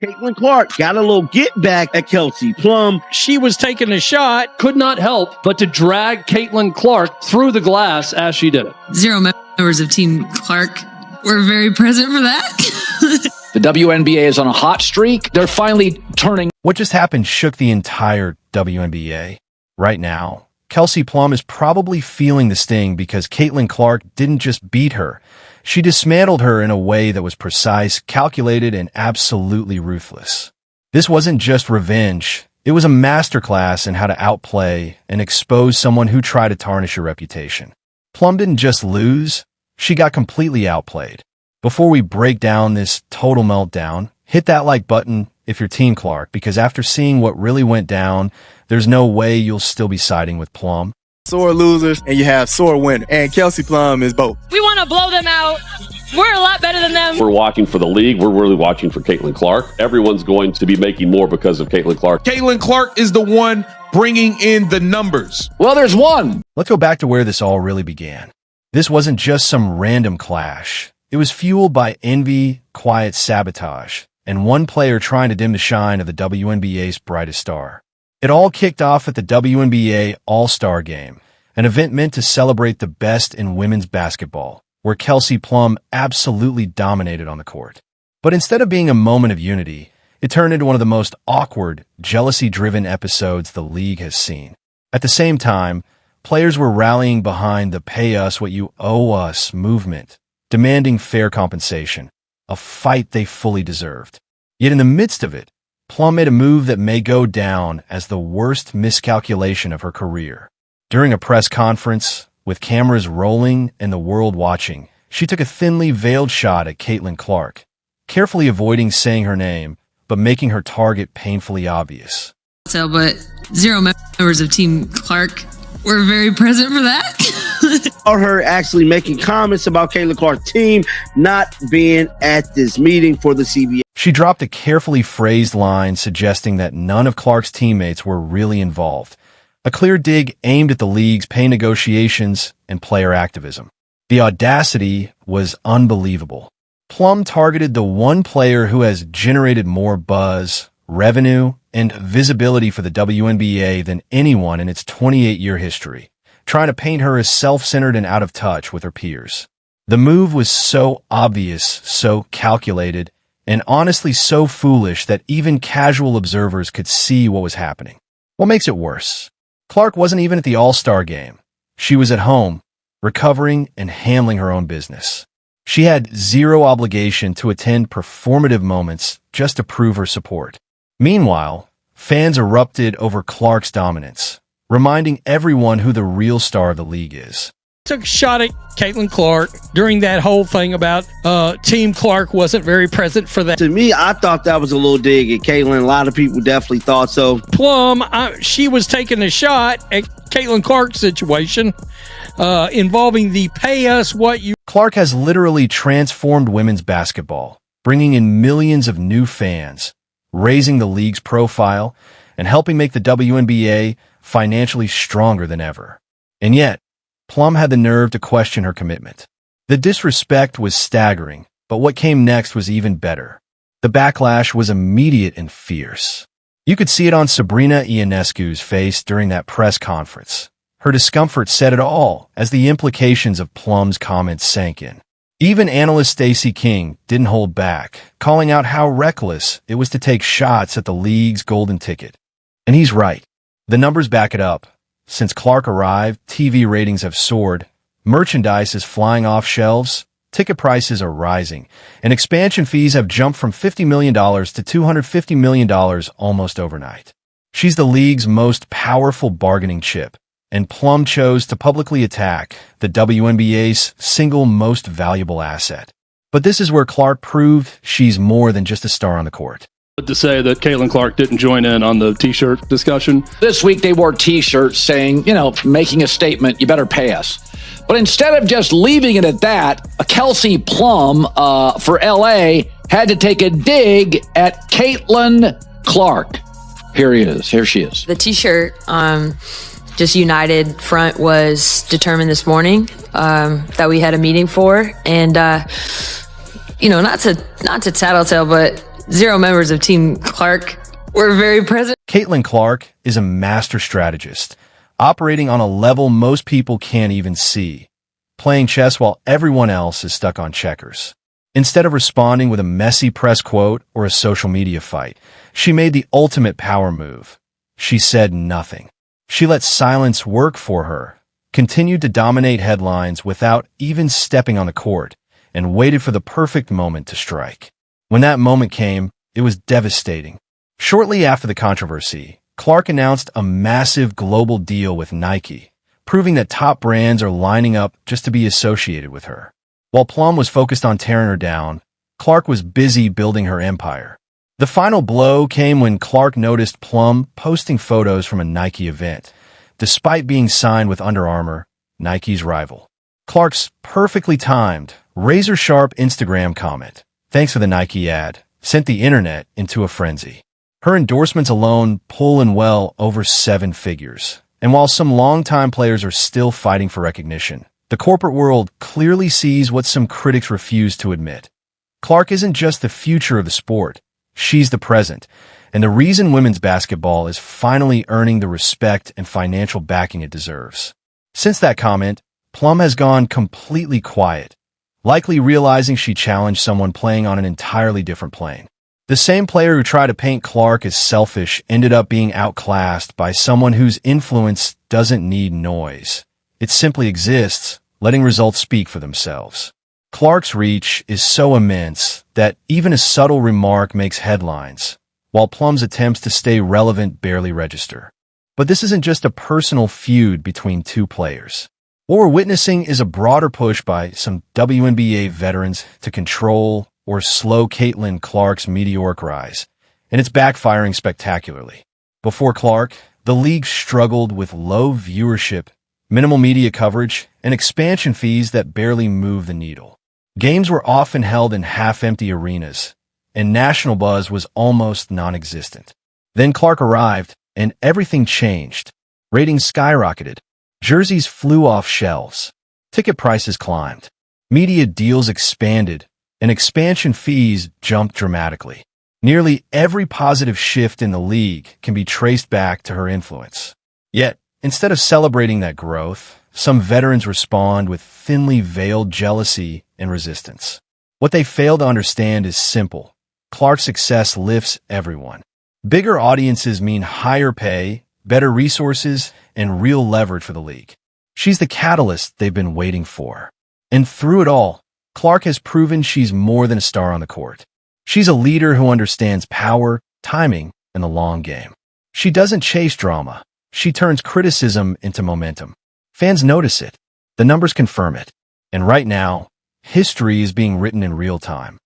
Caitlin Clark got a little get back at Kelsey Plum. She was taking a shot. Could not help but to drag Caitlin Clark through the glass as she did it. 0 members of Team Clark were very present for that. The WNBA is on a hot streak. They're finally turning. What just happened shook the entire WNBA. Right now, Kelsey Plum is probably feeling the sting because Caitlin Clark didn't just beat her. She dismantled her in a way that was precise, calculated, and absolutely ruthless. This wasn't just revenge. It was a masterclass in how to outplay and expose someone who tried to tarnish your reputation. Plum didn't just lose, she got completely outplayed. Before we break down this total meltdown, hit that like button if you're Team Clark, because after seeing what really went down, there's no way you'll still be siding with Plum. Sore losers and you have sore winners, and Kelsey Plum is both. We want to blow them out. We're a lot better than them. We're watching for the league. We're really watching for Caitlin Clark. Everyone's going to be making more because of Caitlin Clark. Caitlin Clark is the one bringing in the numbers. Well, there's one. Let's go back to where this all really began. This wasn't just some random clash. It was fueled by envy, quiet sabotage, and one player trying to dim the shine of the WNBA's brightest star. It all kicked off at the WNBA All-Star Game, an event meant to celebrate the best in women's basketball, where Kelsey Plum absolutely dominated on the court. But instead of being a moment of unity, it turned into one of the most awkward, jealousy-driven episodes the league has seen. At the same time, players were rallying behind the "pay us what you owe us" movement, demanding fair compensation, a fight they fully deserved. Yet in the midst of it, Plum made a move that may go down as the worst miscalculation of her career. During a press conference, with cameras rolling and the world watching, she took a thinly veiled shot at Caitlin Clark, carefully avoiding saying her name, but making her target painfully obvious. But 0 members of Team Clark were very present for that. Or her actually making comments about Caitlin Clark's team not being at this meeting for the CBA. She dropped a carefully phrased line suggesting that none of Clark's teammates were really involved, a clear dig aimed at the league's pay negotiations and player activism. The audacity was unbelievable. Plum targeted the one player who has generated more buzz, revenue, and visibility for the WNBA than anyone in its 28-year history, trying to paint her as self-centered and out of touch with her peers. The move was so obvious, so calculated, and honestly so foolish that even casual observers could see what was happening. What makes it worse? Clark wasn't even at the All-Star Game. She was at home, recovering and handling her own business. She had zero obligation to attend performative moments just to prove her support. Meanwhile, fans erupted over Clark's dominance, reminding everyone who the real star of the league is. Took a shot at Caitlin Clark during that whole thing about Team Clark wasn't very present for that. To me, I thought that was a little dig at Caitlin. A lot of people definitely thought so. Plum, she was taking a shot at Caitlin Clark's situation involving the "pay us what you..." Clark has literally transformed women's basketball, bringing in millions of new fans, raising the league's profile, and helping make the WNBA financially stronger than ever. And yet, Plum had the nerve to question her commitment. The disrespect was staggering, but what came next was even better. The backlash was immediate and fierce. You could see it on Sabrina Ionescu's face during that press conference. Her discomfort said it all as the implications of Plum's comments sank in. Even analyst Stacey King didn't hold back, calling out how reckless it was to take shots at the league's golden ticket. And he's right. The numbers back it up. Since Clark arrived, TV ratings have soared, merchandise is flying off shelves, ticket prices are rising, and expansion fees have jumped from $50 million to $250 million almost overnight. She's the league's most powerful bargaining chip, and Plum chose to publicly attack the WNBA's single most valuable asset. But this is where Clark proved she's more than just a star on the court. To say that Caitlin Clark didn't join in on the T-shirt discussion. This week they wore T-shirts saying, making a statement, you better pay us. But instead of just leaving it at that, Kelsey Plum for LA had to take a dig at Caitlin Clark. Here she is. The T-shirt, just united front, was determined this morning that we had a meeting for. And, not to tattletale, but 0 members of Team Clark were very present. Caitlin Clark is a master strategist, operating on a level most people can't even see, playing chess while everyone else is stuck on checkers. Instead of responding with a messy press quote or a social media fight, she made the ultimate power move. She said nothing. She let silence work for her, continued to dominate headlines without even stepping on the court, and waited for the perfect moment to strike. When that moment came, it was devastating. Shortly after the controversy, Clark announced a massive global deal with Nike, proving that top brands are lining up just to be associated with her. While Plum was focused on tearing her down, Clark was busy building her empire. The final blow came when Clark noticed Plum posting photos from a Nike event, despite being signed with Under Armour, Nike's rival. Clark's perfectly timed, razor-sharp Instagram comment, "Thanks for the Nike ad," sent the internet into a frenzy. Her endorsements alone pull in well over 7 figures. And while some longtime players are still fighting for recognition, the corporate world clearly sees what some critics refuse to admit. Clark isn't just the future of the sport. She's the present, and the reason women's basketball is finally earning the respect and financial backing it deserves. Since that comment, Plum has gone completely quiet, likely realizing she challenged someone playing on an entirely different plane. The same player who tried to paint Clark as selfish ended up being outclassed by someone whose influence doesn't need noise. It simply exists, letting results speak for themselves. Clark's reach is so immense that even a subtle remark makes headlines, while Plum's attempts to stay relevant barely register. But this isn't just a personal feud between two players. What we're witnessing is a broader push by some WNBA veterans to control or slow Caitlin Clark's meteoric rise, and it's backfiring spectacularly. Before Clark, the league struggled with low viewership, minimal media coverage, and expansion fees that barely move the needle. Games were often held in half-empty arenas, and national buzz was almost non-existent. Then Clark arrived, and everything changed. Ratings skyrocketed. Jerseys flew off shelves. Ticket prices climbed. Media deals expanded, and expansion fees jumped dramatically. Nearly every positive shift in the league can be traced back to her influence. Yet, instead of celebrating that growth, some veterans respond with thinly veiled jealousy and resistance. What they fail to understand is simple. Clark's success lifts everyone. Bigger audiences mean higher pay, better resources, and real leverage for the league. She's the catalyst they've been waiting for. And through it all, Clark has proven she's more than a star on the court. She's a leader who understands power, timing, and the long game. She doesn't chase drama. She turns criticism into momentum. Fans notice it. The numbers confirm it. And right now, history is being written in real time.